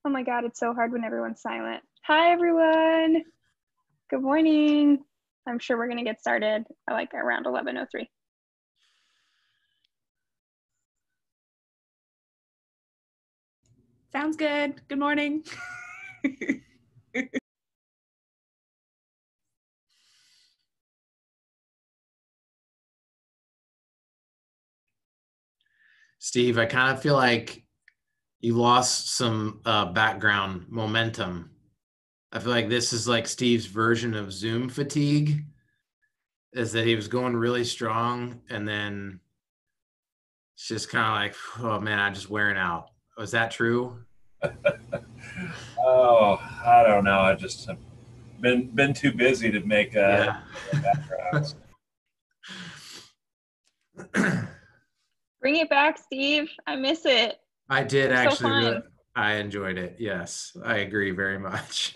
Oh my God, it's so hard when everyone's silent. Hi, everyone. Good morning. I'm sure we're going to get started at like around 11:03. Sounds good. Good morning. Steve, I kind of feel like you lost some background momentum. I feel like this is like Steve's version of Zoom fatigue, is that he was going really strong and then it's just kind of like, oh man, I'm just wearing out. Was that true? Oh, I don't know. I just have been too busy to make backgrounds. Bring it back, Steve. I miss it. I did It's actually. so fun. Really, I enjoyed it. Yes, I agree very much.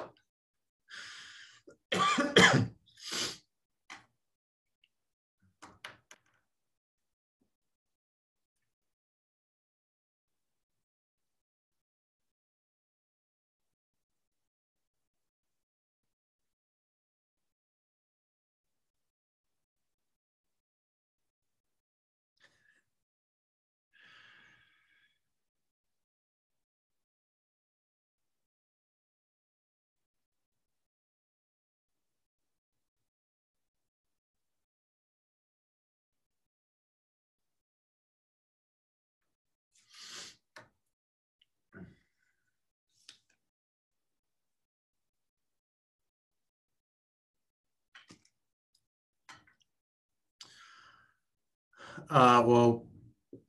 Well,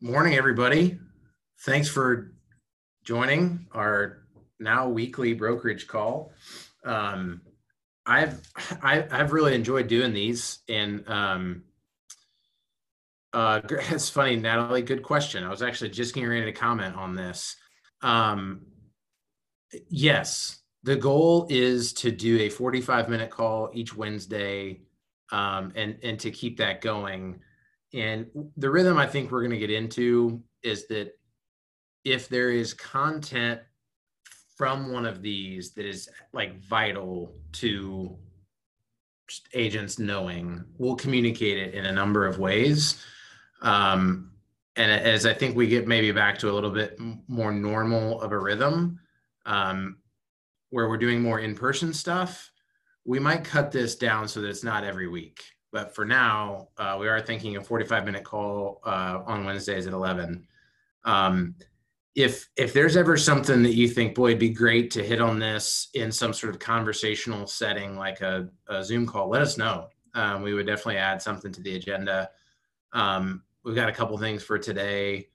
morning, everybody. Thanks for joining our now weekly brokerage call. I've really enjoyed doing these, and it's funny, Natalie. Good question. I was actually just getting ready to comment on this. Yes, the goal is to do a 45-minute call each Wednesday, and to keep that going. And the rhythm I think we're going to get into is that if there is content from one of these that is like vital to agents knowing, we'll communicate it in a number of ways. And as I think we get maybe back to a little bit more normal of a rhythm, where we're doing more in-person stuff, we might cut this down so that it's not every week. But for now, we are thinking a 45-minute call on Wednesdays at 11. If there's ever something that you think, boy, it'd be great to hit on this in some sort of conversational setting, like a Zoom call, let us know. We would definitely add something to the agenda. We've got a couple things for today,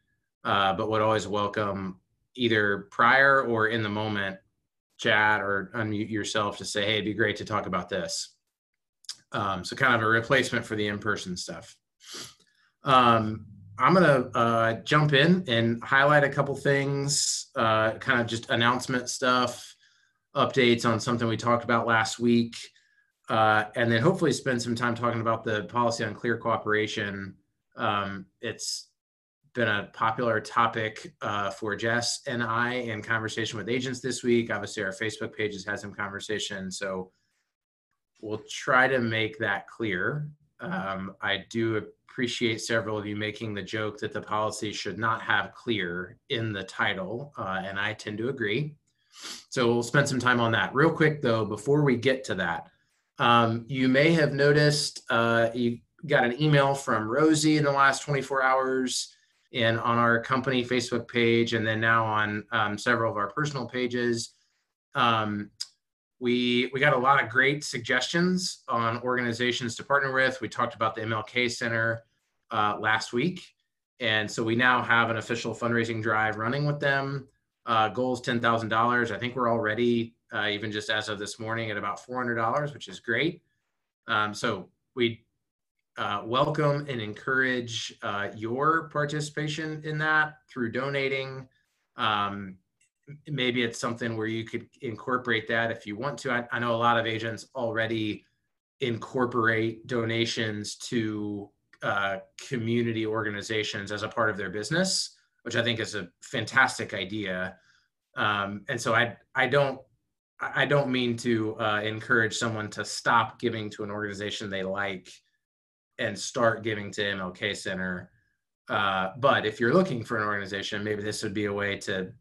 but would always welcome either prior or in the moment chat or unmute yourself to say, hey, it'd be great to talk about this. So kind of a replacement for the in-person stuff. I'm going to jump in and highlight a couple things, kind of just announcement stuff, updates on something we talked about last week, and then hopefully spend some time talking about the policy on clear cooperation. It's been a popular topic for Jess and I in conversation with agents this week. Obviously, our Facebook page has had some conversation, so we'll try to make that clear. I do appreciate several of you making the joke that the policy should not have clear in the title, and I tend to agree. So we'll spend some time on that. Real quick, though, before we get to that, you may have noticed you got an email from Rosie in the last 24 hours and on our company Facebook page, and then now on several of our personal pages. We got a lot of great suggestions on organizations to partner with. We talked about the MLK Center last week. And so we now have an official fundraising drive running with them. Goal is $10,000. I think we're already, even just as of this morning, at about $400, which is great. So we welcome and encourage your participation in that through donating. Maybe it's something where you could incorporate that if you want to. I know a lot of agents already incorporate donations to community organizations as a part of their business, which I think is a fantastic idea. And so I don't mean to encourage someone to stop giving to an organization they like and start giving to MLK Center. But if you're looking for an organization, maybe this would be a way to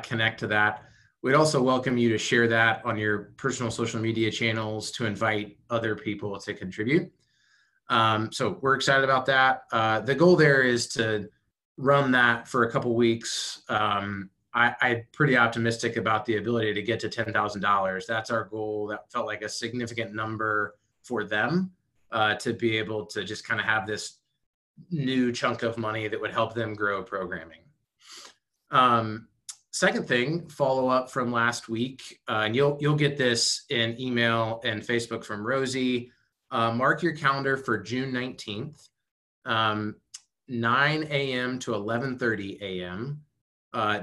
connect to that. We'd also welcome you to share that on your personal social media channels to invite other people to contribute. So we're excited about that. The goal there is to run that for a couple weeks. I'm pretty optimistic about the ability to get to $10,000. That's our goal. That felt like a significant number for them to be able to just kind of have this new chunk of money that would help them grow programming. Second thing, follow up from last week, and you'll get this in email and Facebook from Rosie. Mark your calendar for June 19th, 9 a.m. to 11:30 a.m.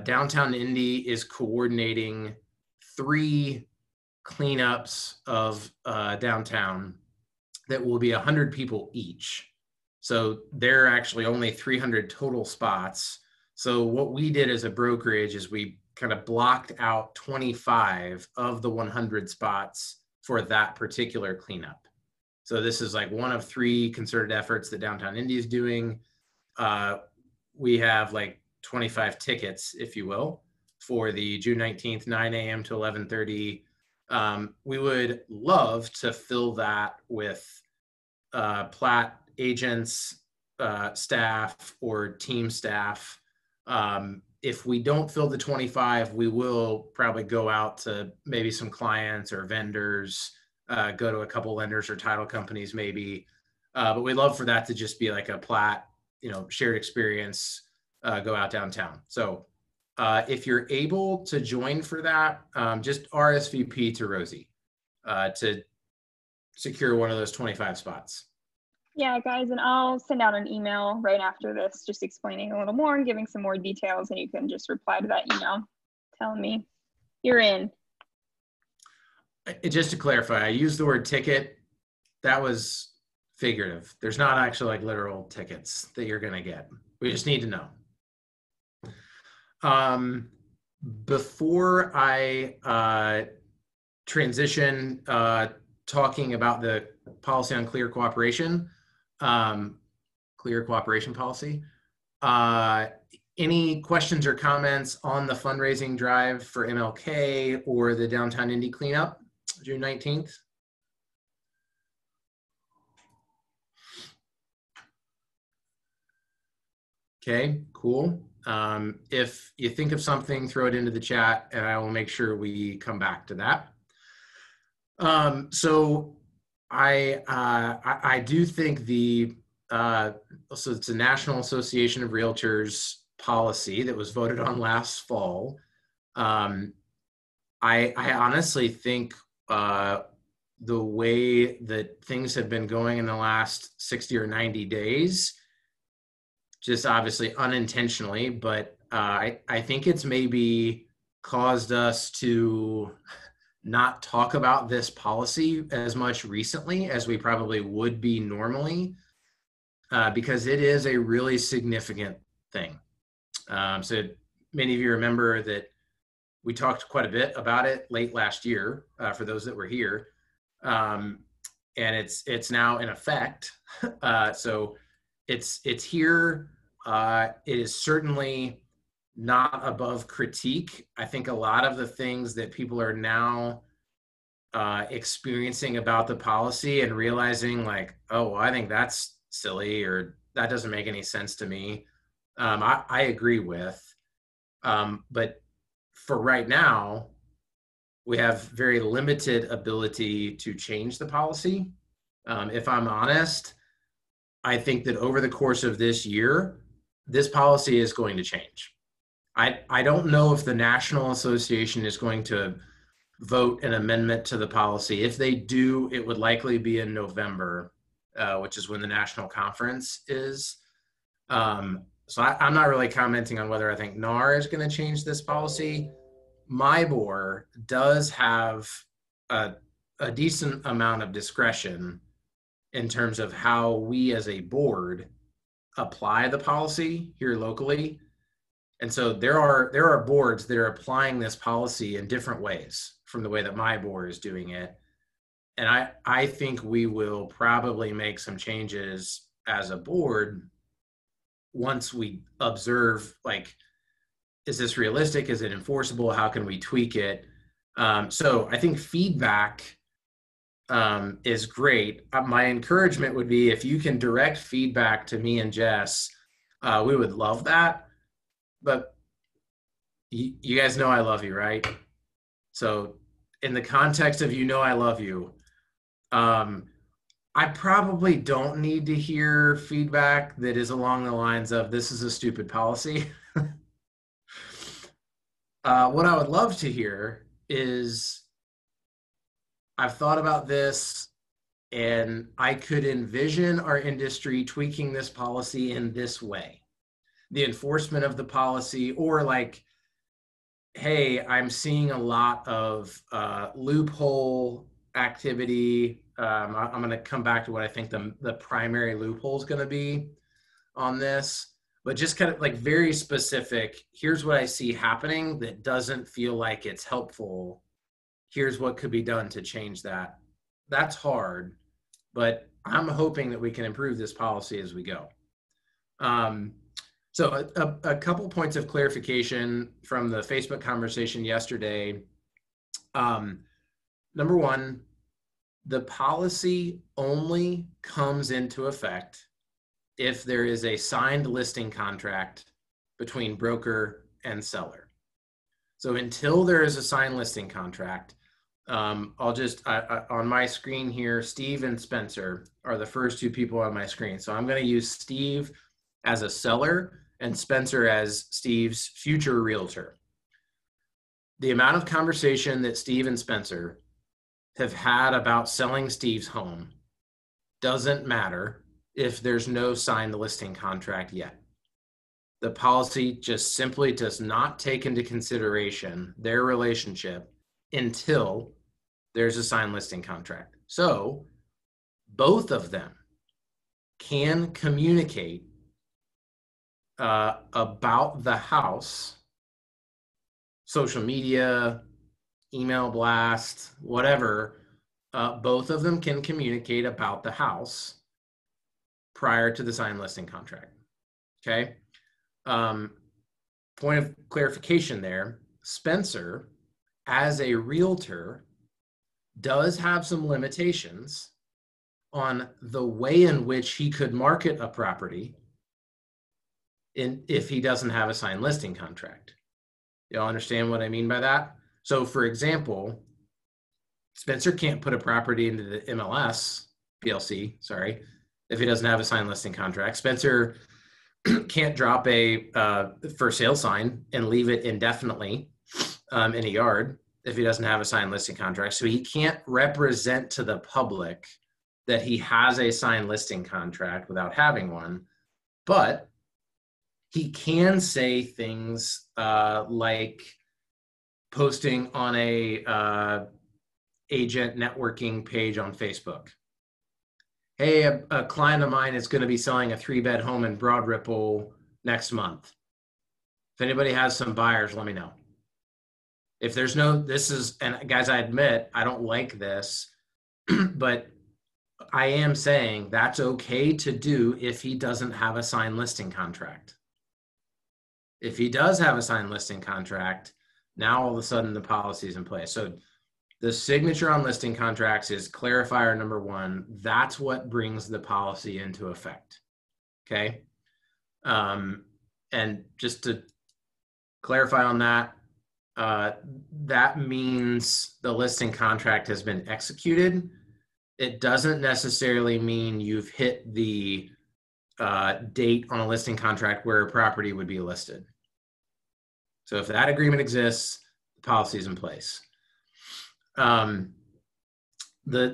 Downtown Indy is coordinating 3 cleanups of downtown that will be 100 people each. So there are actually only 300 total spots. So what we did as a brokerage is we kind of blocked out 25 of the 100 spots for that particular cleanup. So this is like one of 3 concerted efforts that Downtown Indy is doing. We have like 25 tickets, if you will, for the June 19th, 9 a.m. to 11:30. We would love to fill that with Platt agents, staff, or team staff. If we don't fill the 25, we will probably go out to maybe some clients or vendors, go to a couple lenders or title companies maybe. But we'd love for that to just be like a Platt, shared experience, go out downtown. So if you're able to join for that, just RSVP to Rosie to secure one of those 25 spots. Yeah, guys, and I'll send out an email right after this, just explaining a little more and giving some more details, and you can just reply to that email telling me you're in. Just to clarify, I used the word ticket. That was figurative. There's not actually like literal tickets that you're going to get. We just need to know. Before I transition talking about the policy on clear cooperation policy, any questions or comments on the fundraising drive for MLK or the Downtown Indy cleanup, June 19th? Okay, cool. If you think of something, throw it into the chat and I will make sure we come back to that. So I do think so it's a National Association of Realtors policy that was voted on last fall. I honestly think the way that things have been going in the last 60 or 90 days, just obviously unintentionally, but I think it's maybe caused us to not talk about this policy as much recently as we probably would be normally, because it is a really significant thing. So many of you remember that we talked quite a bit about it late last year, for those that were here, and it's now in effect. So it's here. It is certainly not above critique. I think a lot of the things that people are now experiencing about the policy and realizing like, oh, well, I think that's silly or that doesn't make any sense to me, I agree with. But for right now, we have very limited ability to change the policy. If I'm honest, I think that over the course of this year, this policy is going to change. I don't know if the National Association is going to vote an amendment to the policy. If they do, it would likely be in November, which is when the national conference is. So I'm not really commenting on whether I think NAR is going to change this policy. MIBOR does have a decent amount of discretion in terms of how we as a board apply the policy here locally. And so there are boards that are applying this policy in different ways from the way that my board is doing it. And I think we will probably make some changes as a board once we observe, like, is this realistic? Is it enforceable? How can we tweak it? So I think feedback is great. My encouragement would be if you can direct feedback to me and Jess, we would love that. But you guys know I love you, right? So in the context of I love you, I probably don't need to hear feedback that is along the lines of, this is a stupid policy. What I would love to hear is, I've thought about this and I could envision our industry tweaking this policy in this way. The enforcement of the policy, or like, hey, I'm seeing a lot of loophole activity. I'm going to come back to what I think the primary loophole is going to be on this, but just kind of like very specific. Here's what I see happening that doesn't feel like it's helpful. Here's what could be done to change that. That's hard, but I'm hoping that we can improve this policy as we go. So a couple points of clarification from the Facebook conversation yesterday. Number one, the policy only comes into effect if there is a signed listing contract between broker and seller. So until there is a signed listing contract, I'll just, on my screen here, Steve and Spencer are the first two people on my screen. So I'm going to use Steve as a seller and Spencer as Steve's future realtor. The amount of conversation that Steve and Spencer have had about selling Steve's home doesn't matter if there's no signed listing contract yet. The policy just simply does not take into consideration their relationship until there's a signed listing contract. So both of them can communicate about the house, social media, email blast, whatever. Both of them can communicate about the house prior to the signed listing contract. Okay. Point of clarification there, Spencer, as a realtor, does have some limitations on the way in which he could market a property if he doesn't have a signed listing contract. Y'all understand what I mean by that? So for example, Spencer can't put a property into the MLS, PLC, sorry, if he doesn't have a signed listing contract. Spencer can't drop a for sale sign and leave it indefinitely in a yard if he doesn't have a signed listing contract. So he can't represent to the public that he has a signed listing contract without having one, but he can say things like posting on a agent networking page on Facebook. Hey, a client of mine is going to be selling a 3-bed home in Broad Ripple next month. If anybody has some buyers, let me know. If there's no, and guys, I admit, I don't like this, but I am saying that's okay to do if he doesn't have a signed listing contract. If he does have a signed listing contract, now all of a sudden the policy is in place. So the signature on listing contracts is clarifier number one. That's what brings the policy into effect. Okay. And just to clarify on that, that means the listing contract has been executed. It doesn't necessarily mean you've hit the date on a listing contract where a property would be listed. So if that agreement exists, the policy is in place. The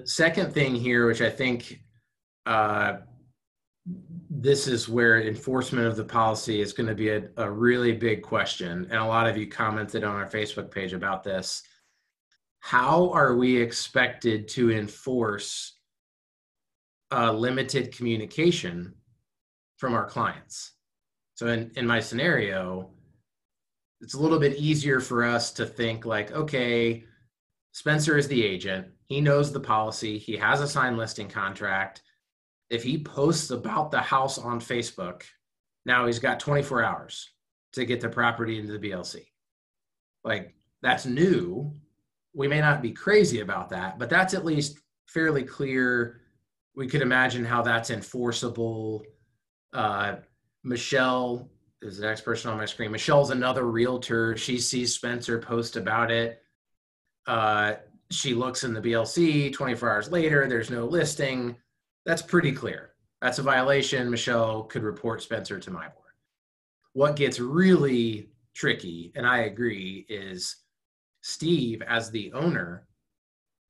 second thing here, which I think this is where enforcement of the policy is going to be a really big question. And a lot of you commented on our Facebook page about this. How are we expected to enforce limited communication from our clients? So in my scenario, it's a little bit easier for us to think like, okay, Spencer is the agent. He knows the policy. He has a signed listing contract. If he posts about the house on Facebook, now he's got 24 hours to get the property into the BLC. Like, that's new. We may not be crazy about that, but that's at least fairly clear. We could imagine how that's enforceable. Michelle is the next person on my screen. Michelle's another realtor. She sees Spencer post about it. She looks in the BLC 24 hours later, there's no listing. That's pretty clear. That's a violation. Michelle could report Spencer to my board. What gets really tricky, and I agree, is Steve as the owner,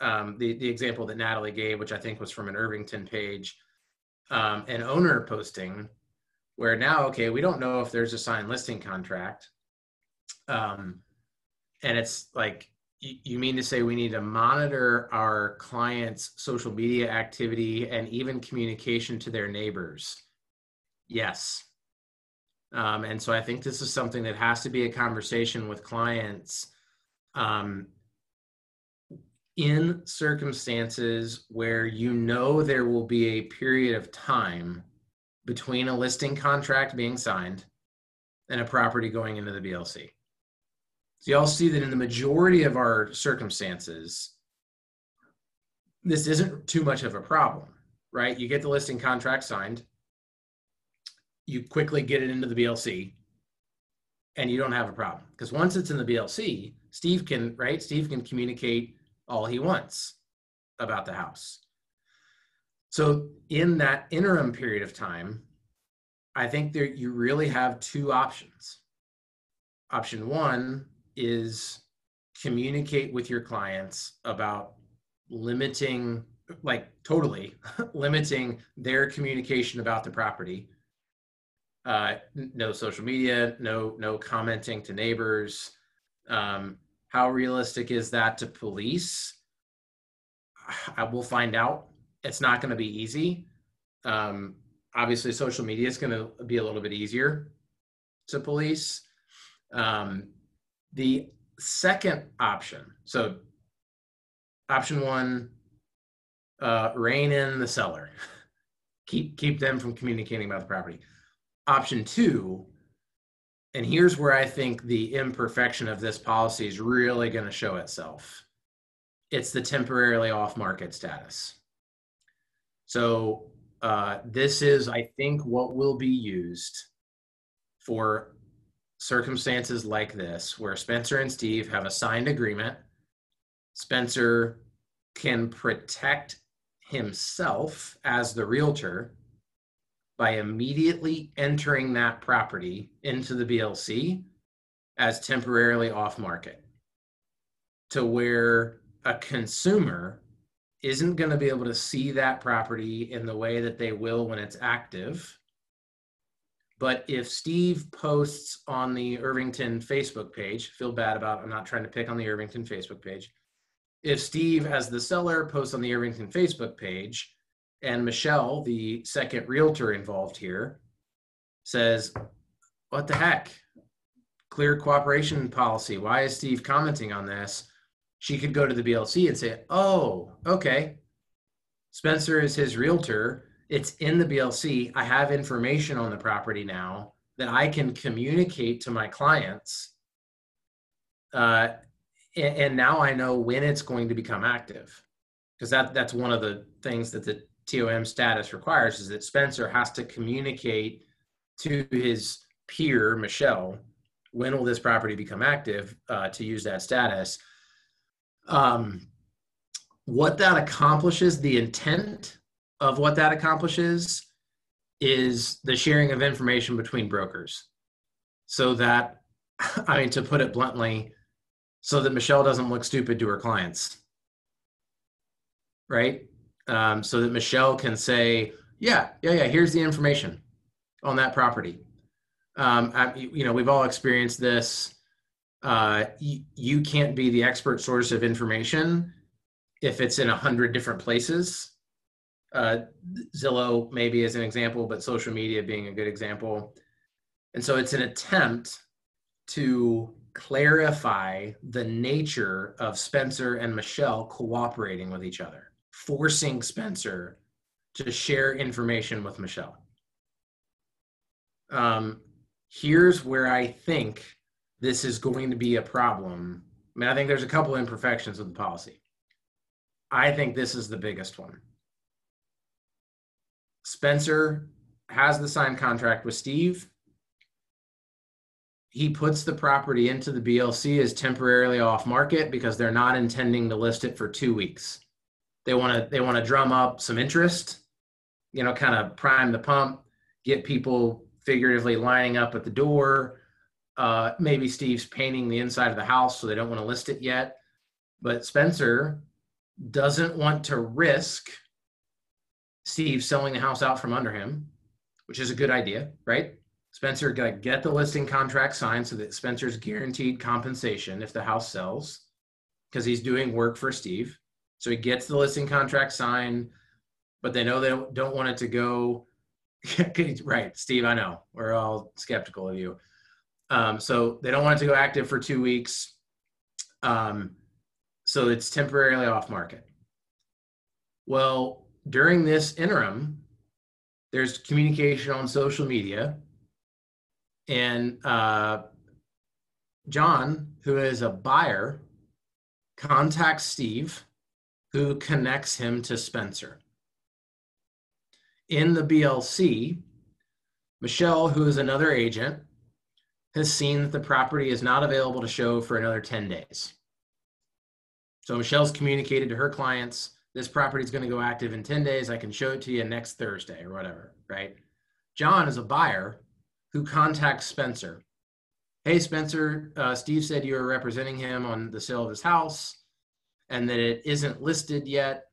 the example that Natalie gave, which I think was from an Irvington page, an owner posting where now, okay, we don't know if there's a signed listing contract. And it's like, you mean to say we need to monitor our clients' social media activity and even communication to their neighbors? Yes. And so I think this is something that has to be a conversation with clients in circumstances where you know there will be a period of time between a listing contract being signed and a property going into the BLC. So y'all see that in the majority of our circumstances, this isn't too much of a problem, right? You get the listing contract signed, you quickly get it into the BLC, and you don't have a problem. Because once it's in the BLC, Steve can communicate all he wants about the house. So in that interim period of time, I think you really have two options. Option one is communicate with your clients about limiting, like totally limiting their communication about the property. No social media, no commenting to neighbors. How realistic is that to police? I will find out. It's not going to be easy. Obviously, social media is going to be a little bit easier to police. The second option, so option one, rein in the seller, keep them from communicating about the property. Option two, and here's where I think the imperfection of this policy is really going to show itself. It's the temporarily off-market status. So this is, I think, what will be used for circumstances like this, where Spencer and Steve have a signed agreement. Spencer can protect himself as the realtor by immediately entering that property into the BLC as temporarily off market, to where a consumer isn't going to be able to see that property in the way that they will when it's active. But if Steve posts on the Irvington Facebook page, feel bad about, I'm not trying to pick on the Irvington Facebook page. If Steve, as the seller, posts on the Irvington Facebook page, and Michelle, the second realtor involved here, says, what the heck? Clear cooperation policy. Why is Steve commenting on this? She could go to the BLC and say, oh, okay. Spencer is his realtor. It's in the BLC. I have information on the property now that I can communicate to my clients. And now I know when it's going to become active. Because that's one of the things that the TOM status requires, is that Spencer has to communicate to his peer, Michelle, when will this property become active, to use that status. What that accomplishes, the intent of what that accomplishes, is the sharing of information between brokers. So that, I mean, to put it bluntly, so that Michelle doesn't look stupid to her clients, right? So that Michelle can say, yeah, here's the information on that property. We've all experienced this. You can't be the expert source of information if it's in 100 different places. Zillow maybe as an example, but social media being a good example. And so it's an attempt to clarify the nature of Spencer and Michelle cooperating with each other, forcing Spencer to share information with Michelle. Here's where I think this is going to be a problem. I mean, I think there's a couple of imperfections with the policy. I think this is the biggest one. Spencer has the signed contract with Steve. He puts the property into the BLC as temporarily off market because they're not intending to list it for 2 weeks. They want to drum up some interest, you know, kind of prime the pump, get people figuratively lining up at the door. Maybe Steve's painting the inside of the house, so they don't want to list it yet. But Spencer doesn't want to risk Steve selling the house out from under him, which is a good idea, right? Spencer got to get the listing contract signed so that Spencer's guaranteed compensation if the house sells, because he's doing work for Steve. So he gets the listing contract signed, but they know they don't want it to go. Right, Steve, I know. We're all skeptical of you. So they don't want it to go active for 2 weeks. So it's temporarily off market. Well, during this interim, there's communication on social media. And John, who is a buyer, contacts Steve, who connects him to Spencer. In the BLC, Michelle, who is another agent, has seen that the property is not available to show for another 10 days. So Michelle's communicated to her clients, this property is going to go active in 10 days. I can show it to you next Thursday or whatever, right? John is a buyer who contacts Spencer. Hey, Spencer, Steve said you were representing him on the sale of his house and that it isn't listed yet,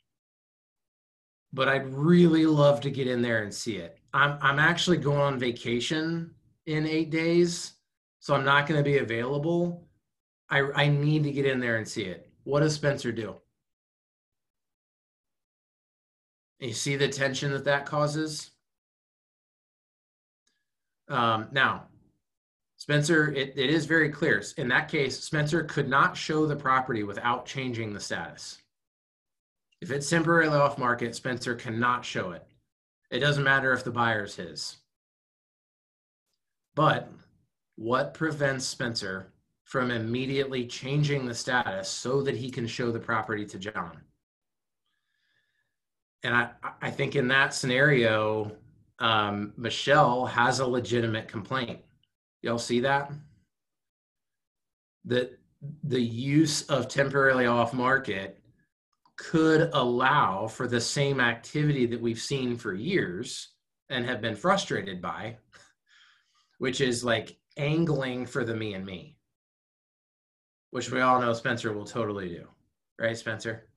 but I'd really love to get in there and see it. I'm actually going on vacation in 8 days, so I'm not going to be available. I need to get in there and see it. What does Spencer do? You see the tension that causes? Now, Spencer, it is very clear. In that case, Spencer could not show the property without changing the status. If it's temporarily off market, Spencer cannot show it. It doesn't matter if the buyer's his. But what prevents Spencer from immediately changing the status so that he can show the property to John? And I think in that scenario, Michelle has a legitimate complaint. Y'all see that? That the use of temporarily off market could allow for the same activity that we've seen for years and have been frustrated by, which is like angling for the me and me, which we all know Spencer will totally do. Right, Spencer?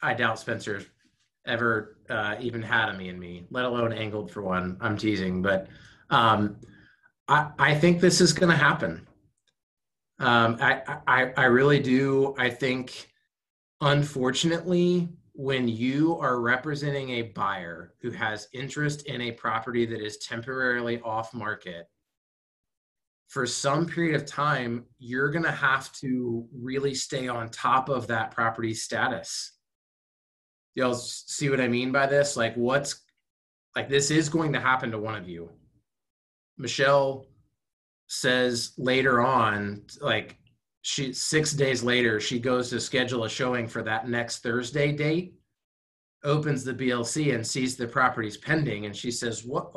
I doubt Spencer's ever even had a me and me, let alone angled for one. I'm teasing, but I think this is going to happen. I really do. I think, unfortunately, when you are representing a buyer who has interest in a property that is temporarily off market, for some period of time, you're going to have to really stay on top of that property's status. Y'all see what I mean by this? Like this is going to happen to one of you. Michelle says later on, 6 days later, she goes to schedule a showing for that next Thursday date, opens the BLC and sees the property's pending. And she says, what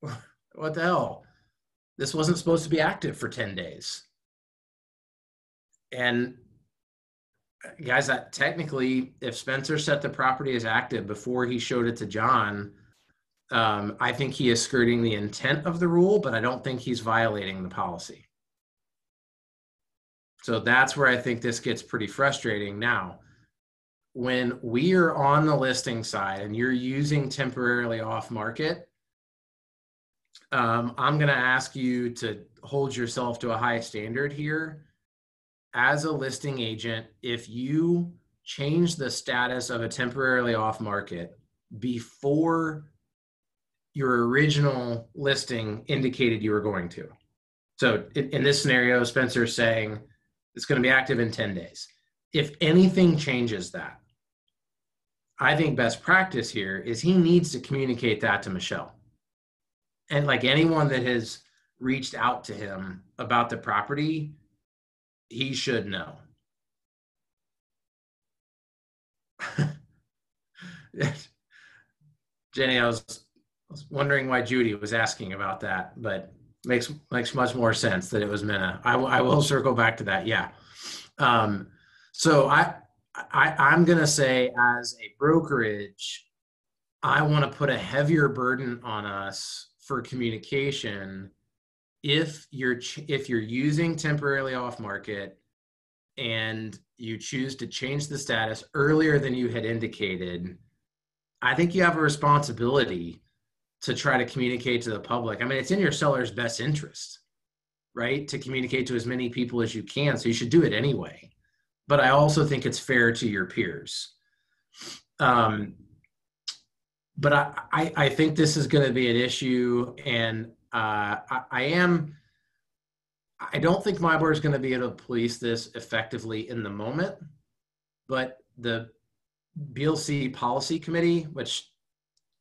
the hell? This wasn't supposed to be active for 10 days. And guys, that technically, if Spencer set the property as active before he showed it to John, I think he is skirting the intent of the rule, but I don't think he's violating the policy. So that's where I think this gets pretty frustrating. Now, when we are on the listing side and you're using temporarily off market, I'm going to ask you to hold yourself to a high standard here. As a listing agent, if you change the status of a temporarily off market before your original listing indicated you were going to. So in this scenario, Spencer's saying it's going to be active in 10 days. If anything changes that, I think best practice here is he needs to communicate that to Michelle. And like anyone that has reached out to him about the property, he should know. Jenny, I was wondering why Judy was asking about that, but makes much more sense that it was Minna. I will circle back to that. Yeah. So I'm going to say, as a brokerage, I want to put a heavier burden on us for communication. If you're using temporarily off market and you choose to change the status earlier than you had indicated, I think you have a responsibility to try to communicate to the public. I mean, it's in your seller's best interest, right, to communicate to as many people as you can. So you should do it anyway. But I also think it's fair to your peers. But I think this is going to be an issue, and I don't think my board is going to be able to police this effectively in the moment, but the BLC policy committee, which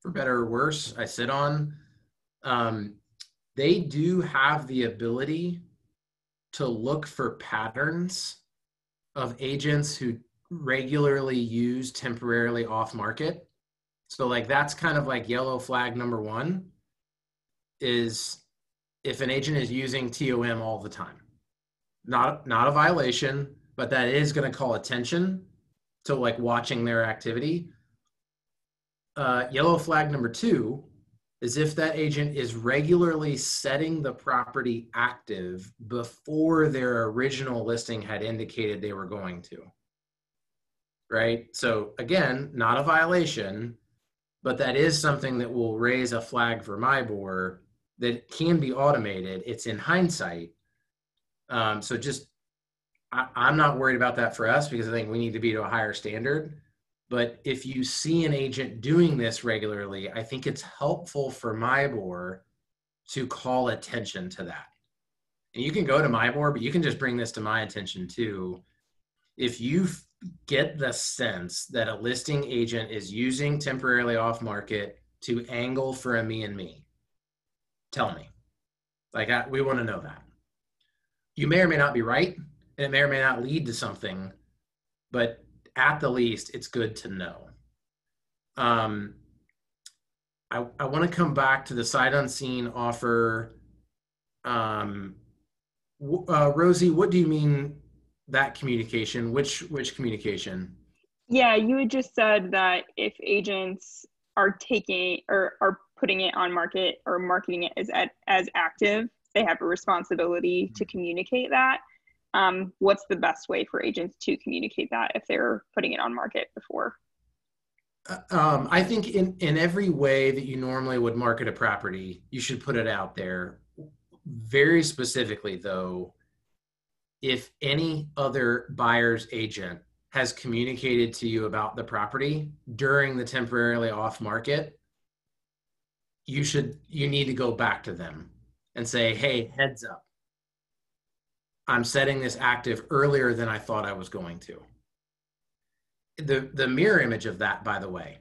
for better or worse I sit on, they do have the ability to look for patterns of agents who regularly use temporarily off market. So like that's kind of like yellow flag number one, is if an agent is using TOM all the time. Not a violation, but that is going to call attention to like watching their activity. Yellow flag number two is if that agent is regularly setting the property active before their original listing had indicated they were going to. Right? So again, not a violation, but that is something that will raise a flag for my board that can be automated. It's in hindsight. So just, I'm not worried about that for us because I think we need to be to a higher standard. But if you see an agent doing this regularly, I think it's helpful for my board to call attention to that. And you can go to my board, but you can just bring this to my attention too. If you get the sense that a listing agent is using temporarily off market to angle for a me and me, tell me. Like, we want to know that. You may or may not be right, and it may or may not lead to something, but at the least, it's good to know. I want to come back to the sight unseen offer. Rosie, what do you mean that communication? Which communication? Yeah, you had just said that if agents are taking or are putting it on market or marketing it as active, they have a responsibility to communicate that. What's the best way for agents to communicate that if they're putting it on market before? I think in every way that you normally would market a property, you should put it out there. Very specifically, though, if any other buyer's agent has communicated to you about the property during the temporarily off market, you need to go back to them and say, hey, heads up, I'm setting this active earlier than I thought I was going to. The mirror image of that, by the way,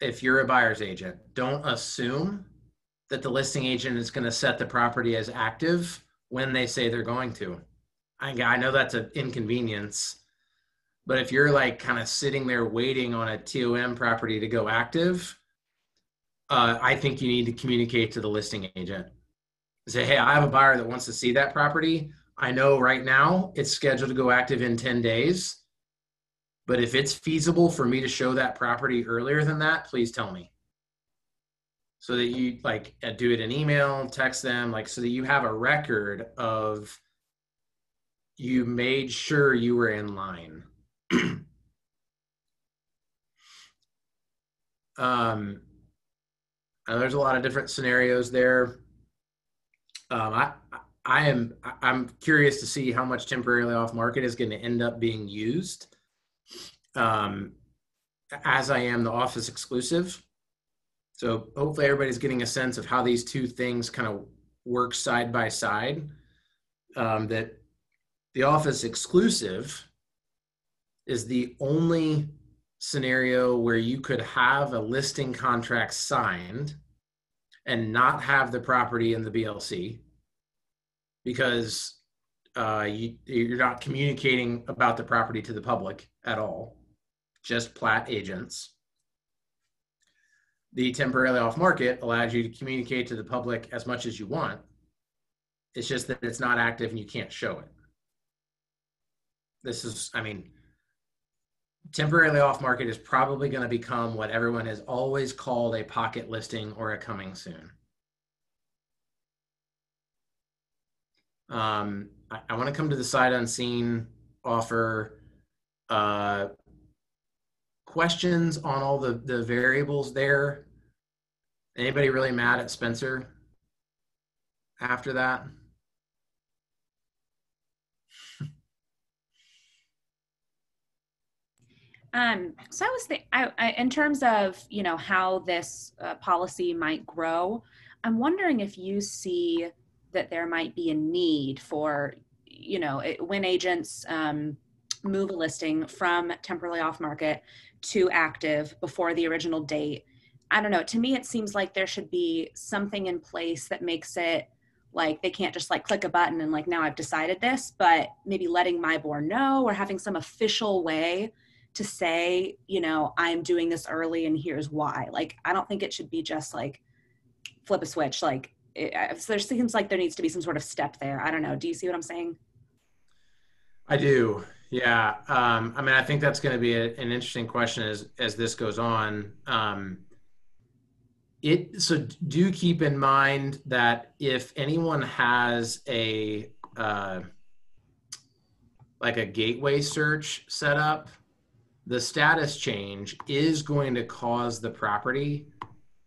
if you're a buyer's agent, don't assume that the listing agent is going to set the property as active when they say they're going to. I know that's an inconvenience, but if you're like kind of sitting there waiting on a TOM property to go active, I think you need to communicate to the listing agent. Say, hey, I have a buyer that wants to see that property. I know right now it's scheduled to go active in 10 days, but if it's feasible for me to show that property earlier than that, please tell me. So that you like do it in email, text them, like so that you have a record of you made sure you were in line. There's a lot of different scenarios there. I'm curious to see how much temporarily off market is going to end up being used. As I am the office exclusive. So hopefully everybody's getting a sense of how these two things kind of work side by side. That the office exclusive is the only scenario where you could have a listing contract signed and not have the property in the BLC because you're not communicating about the property to the public at all, just plat agents. The temporarily off market allows you to communicate to the public as much as you want. It's just that it's not active and you can't show it. This is, I mean, temporarily off market is probably going to become what everyone has always called a pocket listing or a coming soon. I want to come to the sight unseen offer. Questions on all the variables there? Anybody really mad at Spencer after that? So I was thinking, in terms of, you know, how this policy might grow, I'm wondering if you see that there might be a need for, you know, when agents move a listing from temporarily off market to active before the original date. I don't know. To me, it seems like there should be something in place that makes it like they can't just like click a button and like, now I've decided this, but maybe letting my board know or having some official way to say, you know, I'm doing this early and here's why. Like, I don't think it should be just like flip a switch. Like, there seems like there needs to be some sort of step there. I don't know. Do you see what I'm saying? I do. Yeah. I mean, I think that's going to be an interesting question as this goes on. So do keep in mind that if anyone has a like a gateway search set up, the status change is going to cause the property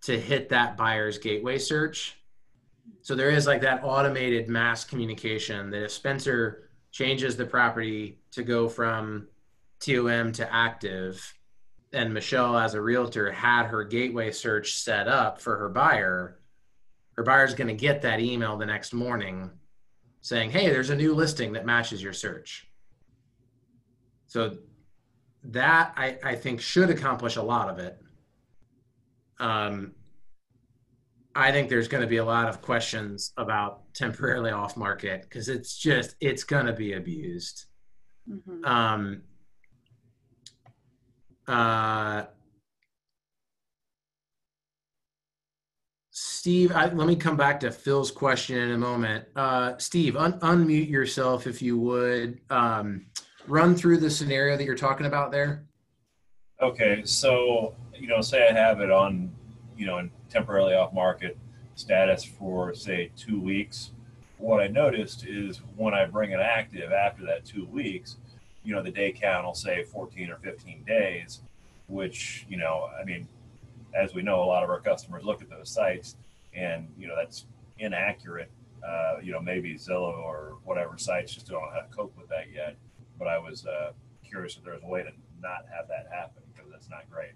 to hit that buyer's gateway search. So there is like that automated mass communication that if Spencer changes the property to go from TOM to active, and Michelle as a realtor had her gateway search set up for her buyer's going to get that email the next morning saying, hey, there's a new listing that matches your search. So that I think should accomplish a lot of it. I think there's going to be a lot of questions about temporarily off market because it's going to be abused. Mm-hmm. Steve, let me come back to Phil's question in a moment. Steve, unmute yourself if you would. Run through the scenario that you're talking about there. Okay, so, you know, say I have it on, you know, in temporarily off market status for, say, 2 weeks. What I noticed is when I bring it active after that 2 weeks, you know, the day count will say 14 or 15 days, which, you know, I mean, as we know, a lot of our customers look at those sites and, you know, that's inaccurate. You know, maybe Zillow or whatever sites just don't know how to cope with that yet. But I was curious if there was a way to not have that happen because that's not great.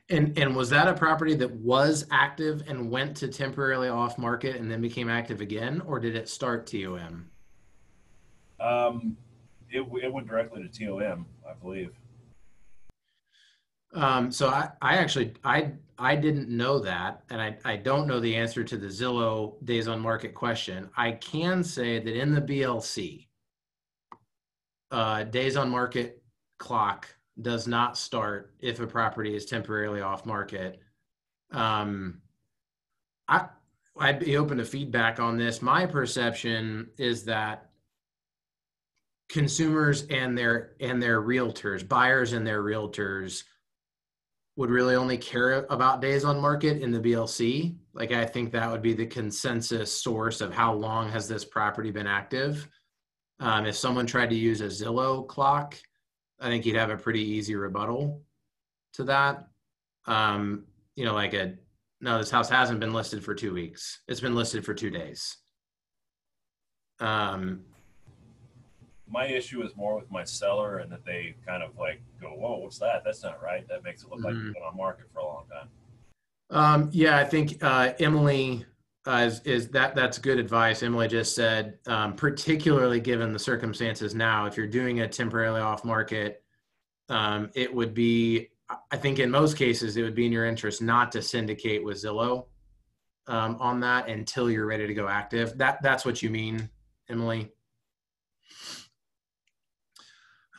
And was that a property that was active and went to temporarily off market and then became active again, or did it start TOM? It went directly to TOM, I believe. So I didn't know that, and I don't know the answer to the Zillow days on market question. I can say that in the BLC, days on market clock does not start if a property is temporarily off market. I'd be open to feedback on this. My perception is that consumers and their realtors, buyers and their realtors, would really only care about days on market in the BLC. Like, I think that would be the consensus source of how long has this property been active. If someone tried to use a Zillow clock, I think you'd have a pretty easy rebuttal to that. You know, like no, this house hasn't been listed for 2 weeks. It's been listed for 2 days. My my issue is more with my seller, and that they kind of like go, whoa, what's that? That's not right. That makes it look like it's been on market for a long time. Yeah, I think Emily that's good advice. Emily just said, particularly given the circumstances now, if you're doing a temporarily off market, it would be, I think in most cases, it would be in your interest not to syndicate with Zillow on that until you're ready to go active. That's what you mean, Emily.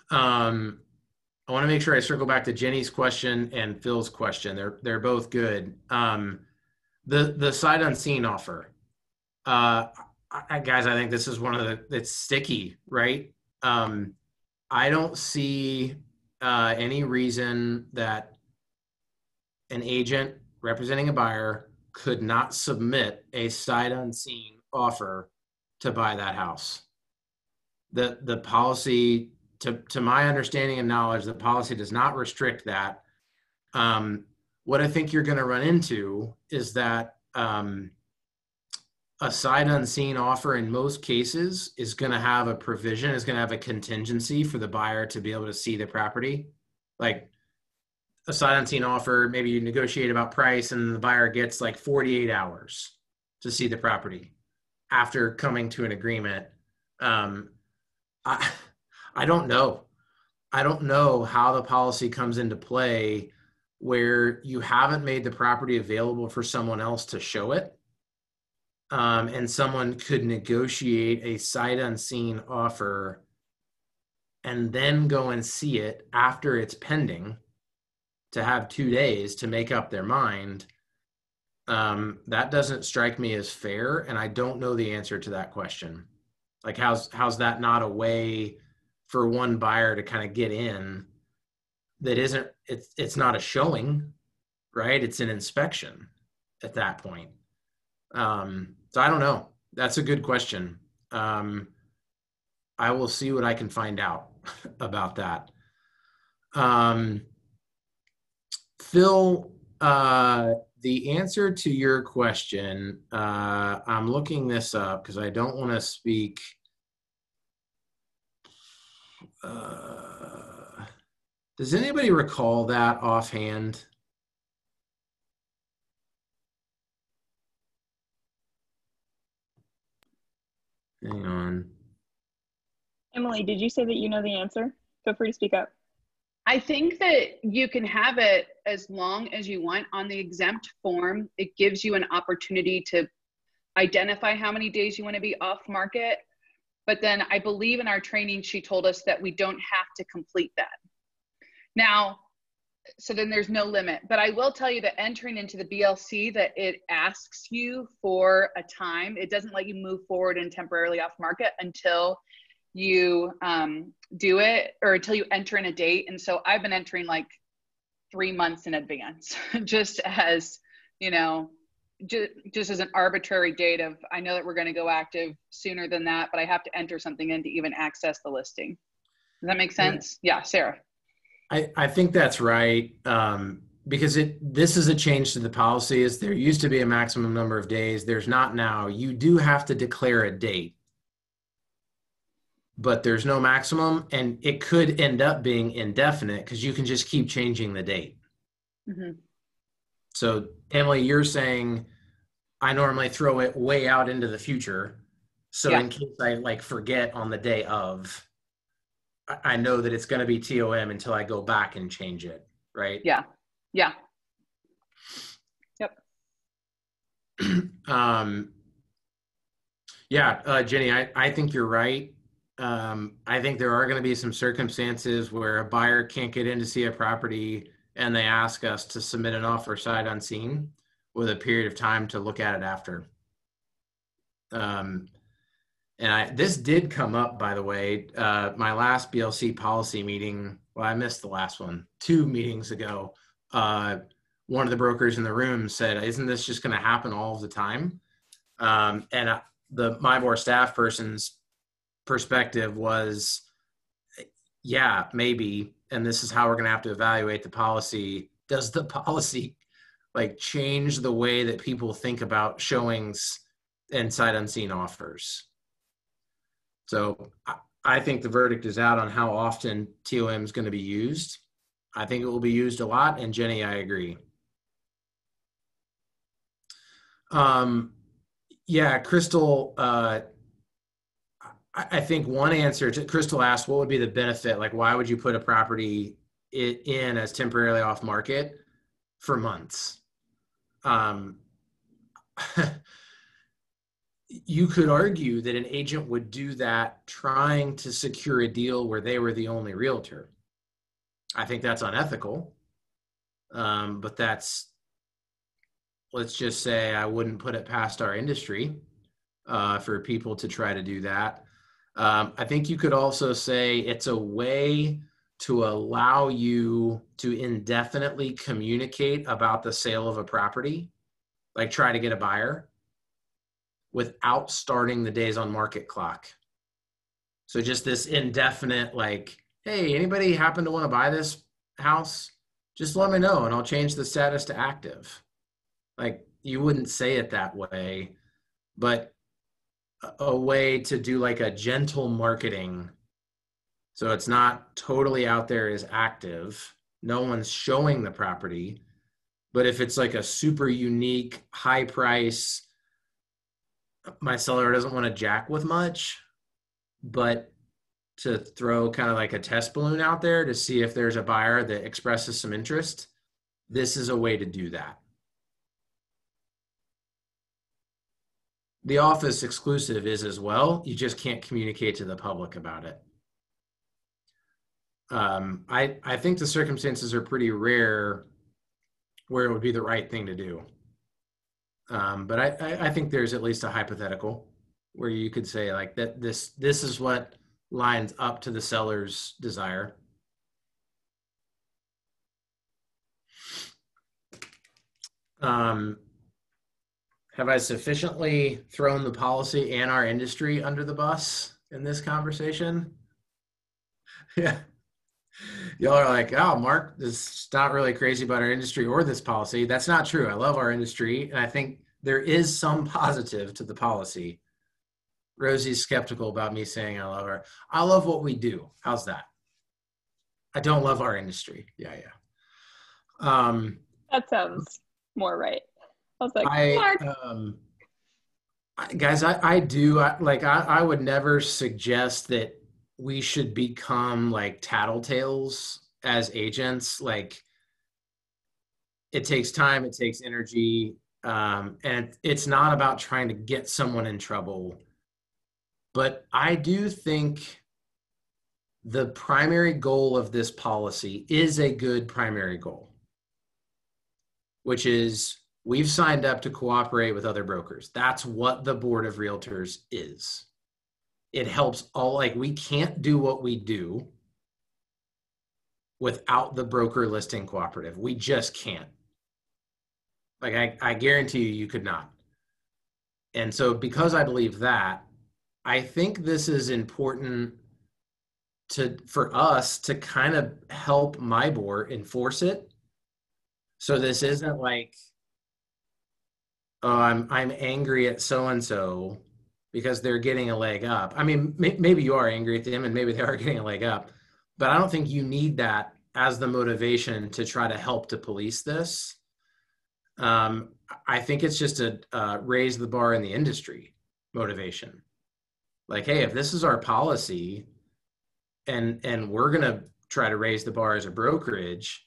I want to make sure I circle back to Jenny's question and Phil's question. They're both good. The sight unseen offer, guys, I think this is one of it's sticky, right? I don't see any reason that an agent representing a buyer could not submit a sight unseen offer to buy that house. The policy, to my understanding and knowledge, the policy does not restrict that. What I think you're going to run into is that a sight unseen offer in most cases is going to have a provision, is going to have a contingency for the buyer to be able to see the property. Like a sight unseen offer, maybe you negotiate about price and the buyer gets like 48 hours to see the property after coming to an agreement. I don't know. I don't know how the policy comes into play where you haven't made the property available for someone else to show it. And someone could negotiate a sight unseen offer and then go and see it after it's pending to have 2 days to make up their mind. That doesn't strike me as fair. And I don't know the answer to that question. Like how's that not a way for one buyer to kind of get in that isn't, it's not a showing, right? It's an inspection at that point. So I don't know. That's a good question. I will see what I can find out about that. Phil, the answer to your question, I'm looking this up because I don't want to speak. Does anybody recall that offhand? Hang on. Emily, did you say that you know the answer? Feel free to speak up. I think that you can have it as long as you want on the exempt form. It gives you an opportunity to identify how many days you want to be off market. But then I believe in our training, she told us that we don't have to complete that. Now, so then there's no limit. But I will tell you that entering into the BLC, that it asks you for a time. It doesn't let you move forward and temporarily off market until you do it, or until you enter in a date. And so I've been entering like 3 months in advance, just as, you know, just as an arbitrary date of, I know that we're going to go active sooner than that, but I have to enter something in to even access the listing. Does that make sense? Yeah, Sarah. I think that's right. Because this is a change to the policy. Is there used to be a maximum number of days. There's not now. You do have to declare a date, but there's no maximum, and it could end up being indefinite because you can just keep changing the date. Mm-hmm. So Emily, you're saying I normally throw it way out into the future. So in case I like forget on the day of, I know that it's going to be TOM until I go back and change it. Right. Yeah. Yeah. Yep. Jenny, I think you're right. I think there are going to be some circumstances where a buyer can't get in to see a property and they ask us to submit an offer sight unseen with a period of time to look at it after. This did come up, by the way, my last BLC policy meeting. Well, I missed the last one 2 meetings ago. One of the brokers in the room said, isn't this just going to happen all of the time? And the MIBOR staff person's perspective was, yeah, maybe. And this is how we're going to have to evaluate the policy. Does the policy like change the way that people think about showings and sight unseen offers? So I think the verdict is out on how often TOM is going to be used. I think it will be used a lot, and Jenny, I agree. Yeah, Crystal, I think one answer to Crystal asked, what would be the benefit? Like, why would you put a property in as temporarily off market for months? You could argue that an agent would do that trying to secure a deal where they were the only realtor. I think that's unethical. But that's, let's just say I wouldn't put it past our industry for people to try to do that. I think you could also say it's a way to allow you to indefinitely communicate about the sale of a property, like try to get a buyer without starting the days on market clock. So just this indefinite, like, hey, anybody happen to want to buy this house? Just let me know and I'll change the status to active. Like, you wouldn't say it that way, but a way to do like a gentle marketing. So it's not totally out there as active. No one's showing the property, but if it's like a super unique, high price, my seller doesn't want to jack with much, but to throw kind of like a test balloon out there to see if there's a buyer that expresses some interest, this is a way to do that. The office exclusive is as well. You just can't communicate to the public about it. I think the circumstances are pretty rare where it would be the right thing to do. But I think there's at least a hypothetical where you could say like that this is what lines up to the seller's desire. Have I sufficiently thrown the policy and our industry under the bus in this conversation? Yeah. Y'all are like, oh, Mark is not really crazy about our industry or this policy. That's not true. I love our industry, and I think there is some positive to the policy. Rosie's skeptical about me saying I love her. I love what we do. How's that? I don't love our industry. Yeah. That sounds more right. I was like, Mark. Guys, I would never suggest that we should become like tattletales as agents. Like, it takes time, it takes energy, and it's not about trying to get someone in trouble. But I do think the primary goal of this policy is a good primary goal, which is we've signed up to cooperate with other brokers. That's what the Board of Realtors is. It helps all, like, we can't do what we do without the broker listing cooperative. We just can't. Like, I guarantee you could not. And so because I believe that, I think this is important for us to kind of help MIBOR enforce it. So this isn't like, oh, I'm angry at so-and-so because they're getting a leg up. I mean, maybe you are angry at them and maybe they are getting a leg up, but I don't think you need that as the motivation to try to help to police this. I think it's just a raise the bar in the industry motivation. Like, hey, if this is our policy and we're going to try to raise the bar as a brokerage,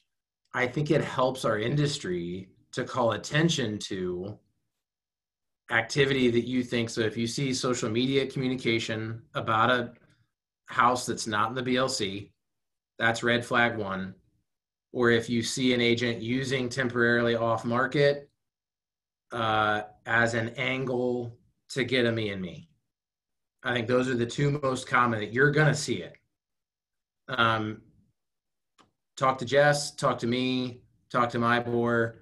I think it helps our industry to call attention to activity that you think. So if you see social media communication about a house that's not in the BLC, that's red flag one. Or if you see an agent using temporarily off market as an angle to get a me and me. I think those are the two most common that you're going to see it. Talk to Jess, talk to me, talk to MIBOR.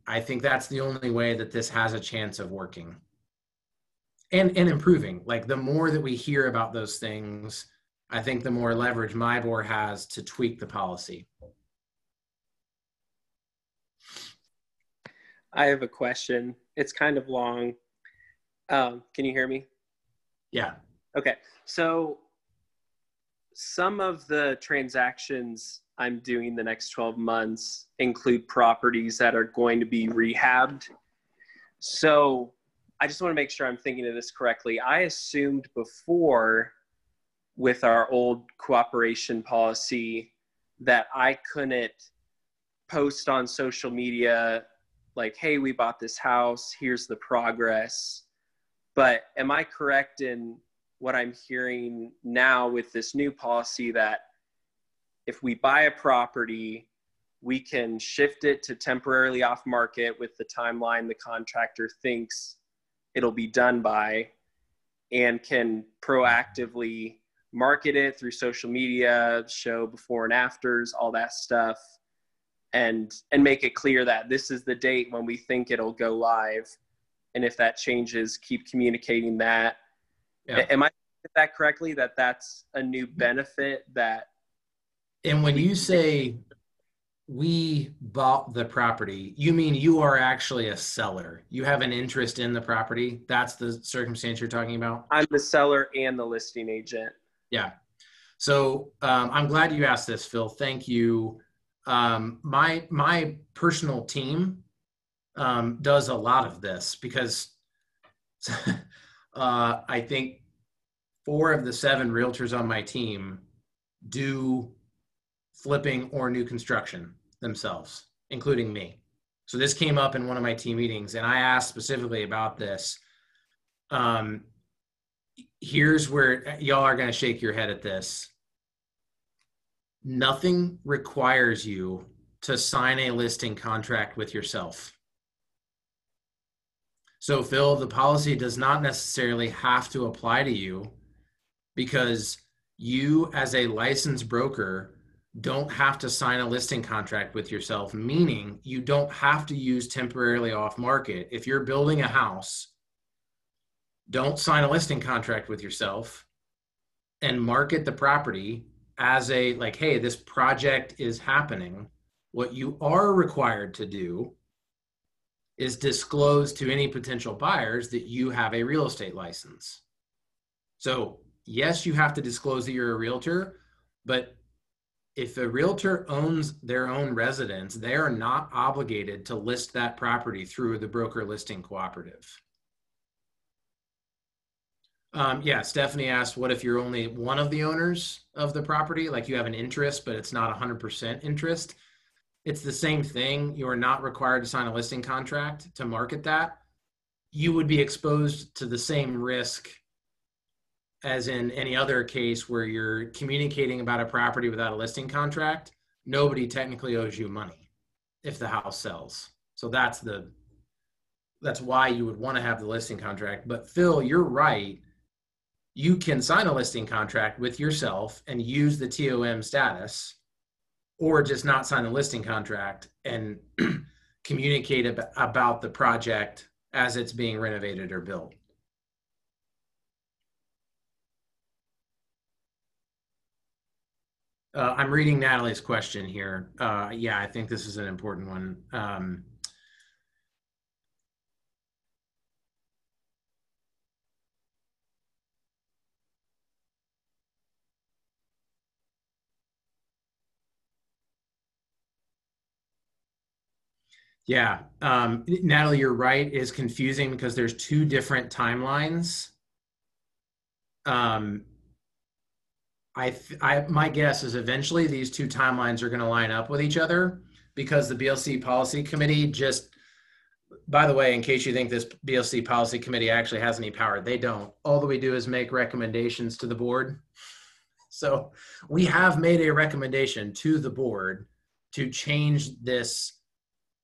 I think that's the only way that this has a chance of working and improving. Like, the more that we hear about those things, I think the more leverage MIBOR has to tweak the policy. I have a question. It's kind of long. Can you hear me? Yeah. Okay. So some of the transactions I'm doing the next 12 months include properties that are going to be rehabbed. So I just want to make sure I'm thinking of this correctly. I assumed before with our old cooperation policy that I couldn't post on social media like, hey, we bought this house, here's the progress. But am I correct in what I'm hearing now with this new policy that if we buy a property, we can shift it to temporarily off market with the timeline the contractor thinks it'll be done by, and can proactively market it through social media, show before and afters, all that stuff, and make it clear that this is the date when we think it'll go live. And if that changes, keep communicating that. Yeah. Am I saying that correctly, that that's a new benefit that? And when you say we bought the property, you mean you are actually a seller. You have an interest in the property. That's the circumstance you're talking about? I'm the seller and the listing agent. Yeah. So I'm glad you asked this, Phil. Thank you. My personal team does a lot of this because I think 4 of the 7 realtors on my team do flipping or new construction themselves, including me. So this came up in one of my team meetings, and I asked specifically about this. Here's where y'all are going to shake your head at this. Nothing requires you to sign a listing contract with yourself. So Phil, the policy does not necessarily have to apply to you because you as a licensed broker don't have to sign a listing contract with yourself, meaning you don't have to use temporarily off market. If you're building a house, don't sign a listing contract with yourself and market the property as a, like, hey, this project is happening. What you are required to do is disclose to any potential buyers that you have a real estate license. So yes, you have to disclose that you're a realtor, but if a realtor owns their own residence, they are not obligated to list that property through the broker listing cooperative. Yeah, Stephanie asked, what if you're only one of the owners of the property? Like you have an interest, but it's not 100% interest. It's the same thing. You are not required to sign a listing contract to market that. You would be exposed to the same risk as in any other case where you're communicating about a property without a listing contract. Nobody technically owes you money if the house sells. So that's why you would want to have the listing contract. But Phil, you're right. You can sign a listing contract with yourself and use the TOM status, or just not sign the listing contract and communicate about the project as it's being renovated or built. I'm reading Natalie's question here. Yeah, I think this is an important one. Yeah, Natalie, you're right. It is confusing because there's 2 different timelines. My guess is eventually these 2 timelines are going to line up with each other because the BLC policy committee just, by the way, in case you think this BLC policy committee actually has any power, they don't. All that we do is make recommendations to the board. So we have made a recommendation to the board to change this,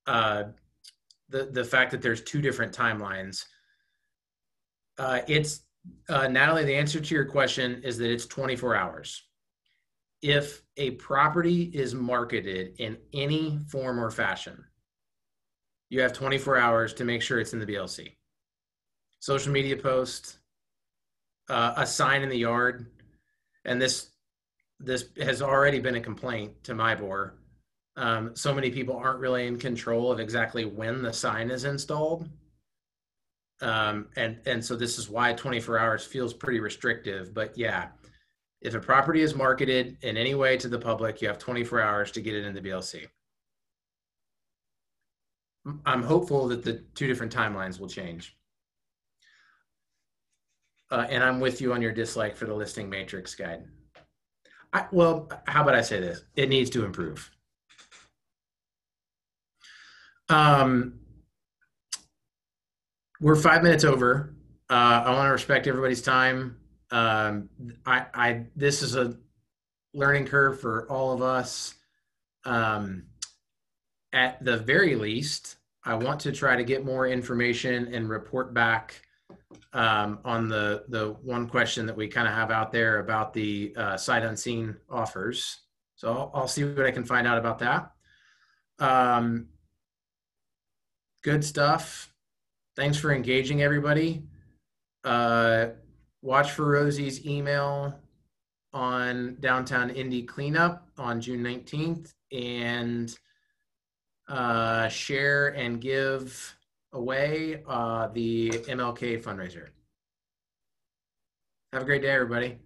the fact that there's 2 different timelines. Natalie, the answer to your question is that it's 24 hours. If a property is marketed in any form or fashion, you have 24 hours to make sure it's in the BLC. Social media post, a sign in the yard, and this has already been a complaint to my board. So many people aren't really in control of exactly when the sign is installed. And so this is why 24 hours feels pretty restrictive, but yeah, If a property is marketed in any way to the public, you have 24 hours to get it in the BLC. I'm hopeful that the two different timelines will change. And I'm with you on your dislike for the listing matrix guide. Well, how about I say this? It needs to improve. We're 5 minutes over. I want to respect everybody's time. This is a learning curve for all of us. At the very least, I want to try to get more information and report back on the one question that we kind of have out there about the sight unseen offers. So I'll see what I can find out about that. Good stuff. Thanks for engaging, everybody. Watch for Rosie's email on Downtown Indy cleanup on June 19th, and share and give away the MLK fundraiser. Have a great day, everybody.